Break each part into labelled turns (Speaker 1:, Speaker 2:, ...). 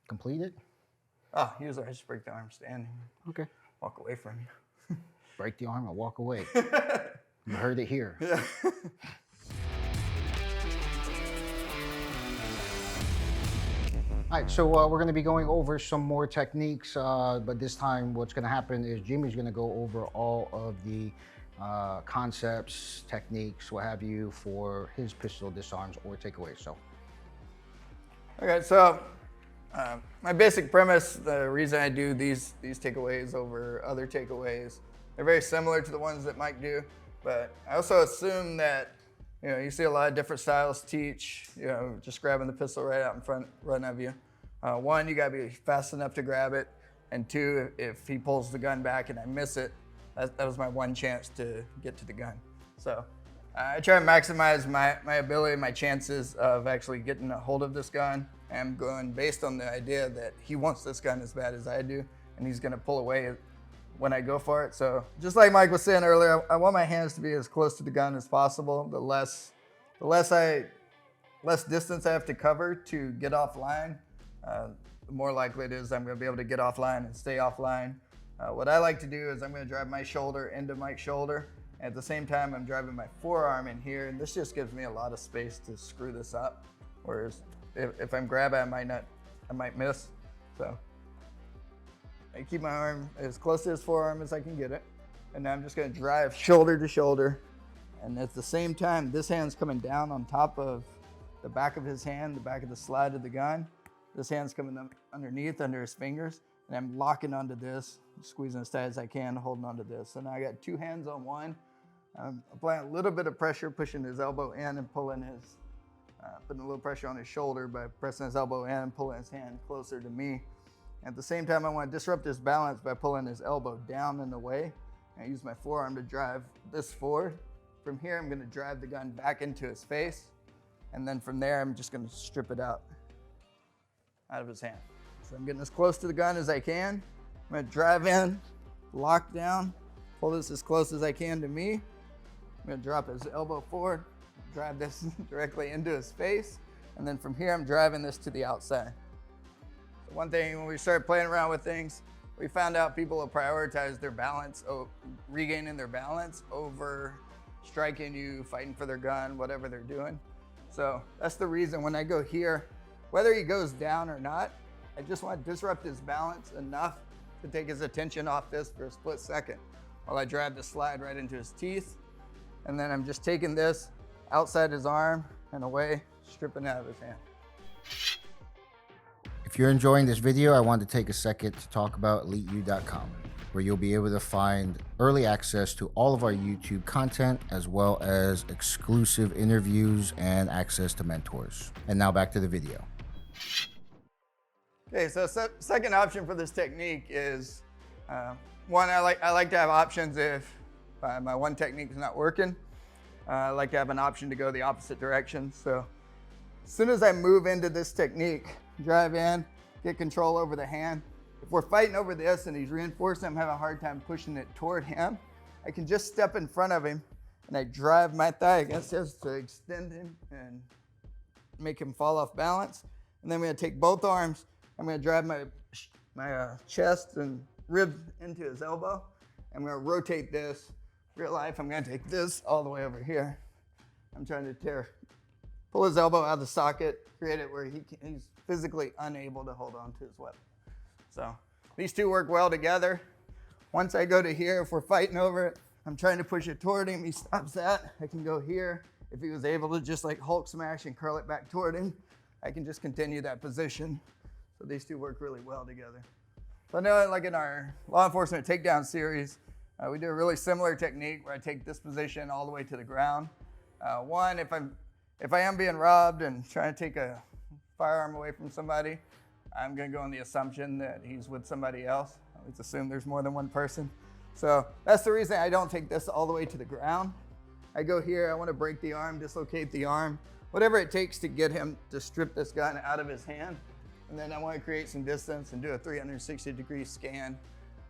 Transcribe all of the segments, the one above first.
Speaker 1: complete it?
Speaker 2: Oh, usually I just break the arm standing.
Speaker 1: Okay.
Speaker 2: Walk away from him.
Speaker 1: Break the arm and walk away. You heard it here.
Speaker 2: Yeah.
Speaker 1: All right, so we're going to be going over some more techniques, but this time what's going to happen is Jimmy's going to go over all of the concepts, techniques, what have you, for his pistol disarms or takeaways. So,
Speaker 2: Okay, so my basic premise, the reason I do these takeaways over other takeaways, they're very similar to the ones that Mike do, but I also assume that, you know, you see a lot of different styles teach, you know, just grabbing the pistol right out in front of you. One, you gotta be fast enough to grab it, and two, if he pulls the gun back and I miss it, that was my one chance to get to the gun. So I try to maximize my ability, my chances of actually getting a hold of this gun. I'm going based on the idea that he wants this gun as bad as I do, and he's gonna pull away when I go for it. So just like Mike was saying earlier, I want my hands to be as close to the gun as possible. The less distance I have to cover to get offline, the more likely it is I'm gonna be able to get offline and stay offline. What I like to do is I'm gonna drive my shoulder into Mike's shoulder. At the same time, I'm driving my forearm in here, and this just gives me a lot of space to screw this up. Whereas if I'm grabbing, I might miss. So I keep my arm as close to his forearm as I can get it. And now I'm just gonna drive shoulder to shoulder. And at the same time, this hand's coming down on top of the back of his hand, the back of the slide of the gun. This hand's coming up underneath, under his fingers. And I'm locking onto this, squeezing as tight as I can, holding onto this. So now I got two hands on one. I'm applying a little bit of pressure, pushing his elbow in and pulling his, putting a little pressure on his shoulder by pressing his elbow in and pulling his hand closer to me. At the same time, I want to disrupt his balance by pulling his elbow down and away. And I use my forearm to drive this forward. From here, I'm going to drive the gun back into his face. And then from there, I'm just going to strip it out of his hand. So I'm getting as close to the gun as I can. I'm going to drive in, lock down, pull this as close as I can to me. I'm going to drop his elbow forward, drive this directly into his face. And then from here, I'm driving this to the outside. One thing, when we started playing around with things, we found out people will prioritize their balance, regaining their balance over striking you, fighting for their gun, whatever they're doing. So that's the reason when I go here, whether he goes down or not, I just want to disrupt his balance enough to take his attention off this for a split second while I drive the slide right into his teeth. And then I'm just taking this outside his arm and away, stripping it out of his hand.
Speaker 1: if you're enjoying this video, I want to take a second to talk about EliteU.com, where you'll be able to find early access to all of our YouTube content, as well as exclusive interviews and access to mentors. And now back to the video.
Speaker 2: Okay, so second option for this technique is, one, I like to have options if my one technique is not working. I like to have an option to go the opposite direction. So as soon as I move into this technique, drive in, get control over the hand. If we're fighting over this and he's reinforcing, I'm having a hard time pushing it toward him. I can just step in front of him and I drive my thigh against his to extend him and make him fall off balance. And then I'm gonna take both arms. I'm gonna drive my chest and rib into his elbow. I'm gonna rotate this. Real life, I'm gonna take this all the way over here. I'm trying to pull his elbow out of the socket, create it where he's physically unable to hold on to his weapon. So these two work well together. Once I go to here, if we're fighting over it, I'm trying to push it toward him. He stops that. I can go here. If he was able to just like Hulk smash and curl it back toward him, I can just continue that position. So these two work really well together. So I know, like in our law enforcement takedown series, we do a really similar technique where I take this position all the way to the ground. One, if I am being robbed and trying to take a firearm away from somebody, I'm gonna go on the assumption that he's with somebody else. I always assume there's more than one person. So that's the reason I don't take this all the way to the ground. I go here, I wanna break the arm, dislocate the arm, whatever it takes to get him to strip this gun out of his hand. And then I wanna create some distance and do a 360-degree scan,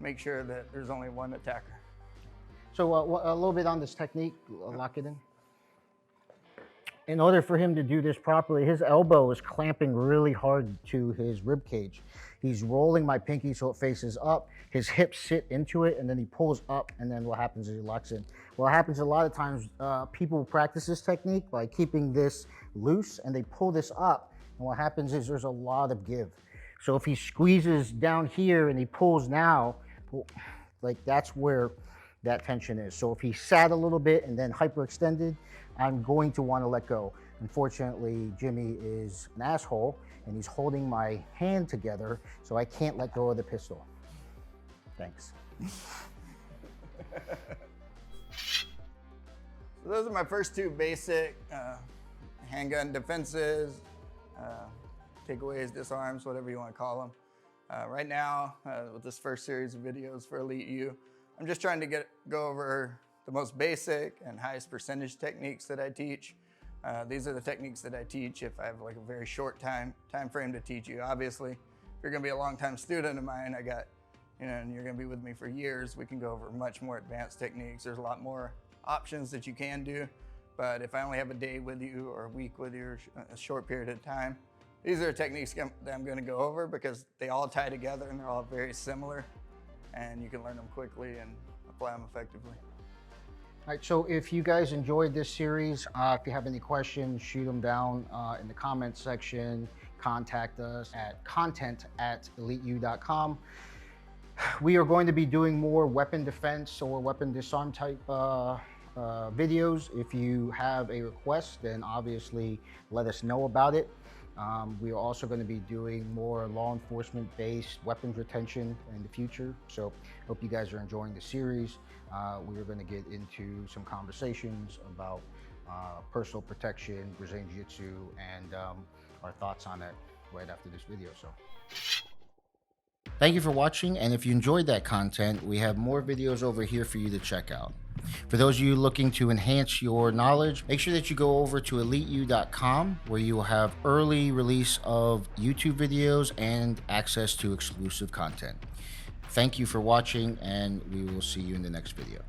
Speaker 2: make sure that there's only one attacker.
Speaker 1: So a little bit on this technique, lock it in. In order for him to do this properly, his elbow is clamping really hard to his rib cage. He's rolling my pinky so it faces up. His hips sit into it, and then he pulls up, and then what happens is he locks in. What happens a lot of times, people practice this technique by keeping this loose, and they pull this up, and what happens is there's a lot of give. So if he squeezes down here and he pulls now, like that's where that tension is. So if he sat a little bit and then hyperextended, I'm going to want to let go. Unfortunately, Jimmy is an asshole and he's holding my hand together, so I can't let go of the pistol. Thanks.
Speaker 2: So those are my first two basic handgun defenses, takeaways, disarms, whatever you want to call them. Right now, with this first series of videos for Elite U, I'm just trying to go over the most basic and highest percentage techniques that I teach. These are the techniques that I teach if I have like a very short time frame to teach you. Obviously, if you're gonna be a long-time student of mine, and you're gonna be with me for years, we can go over much more advanced techniques. There's a lot more options that you can do. But if I only have a day with you or a week with you or a short period of time, these are techniques that I'm gonna go over because they all tie together and they're all very similar, and you can learn them quickly and apply them effectively.
Speaker 1: All right, so if you guys enjoyed this series, if you have any questions, shoot them down in the comments section. Contact us at content@eliteu.com. We are going to be doing more weapon defense or weapon disarm type videos. If you have a request, then obviously let us know about it. We are also going to be doing more law enforcement based weapons retention in the future. So hope you guys are enjoying the series. We are going to get into some conversations about personal protection, Brazilian Jiu-Jitsu, and our thoughts on it right after this video. So thank you for watching, and if you enjoyed that content, we have more videos over here for you to check out. For those of you looking to enhance your knowledge, make sure that you go over to eliteu.com, where you will have early release of YouTube videos and access to exclusive content. Thank you for watching, and we will see you in the next video.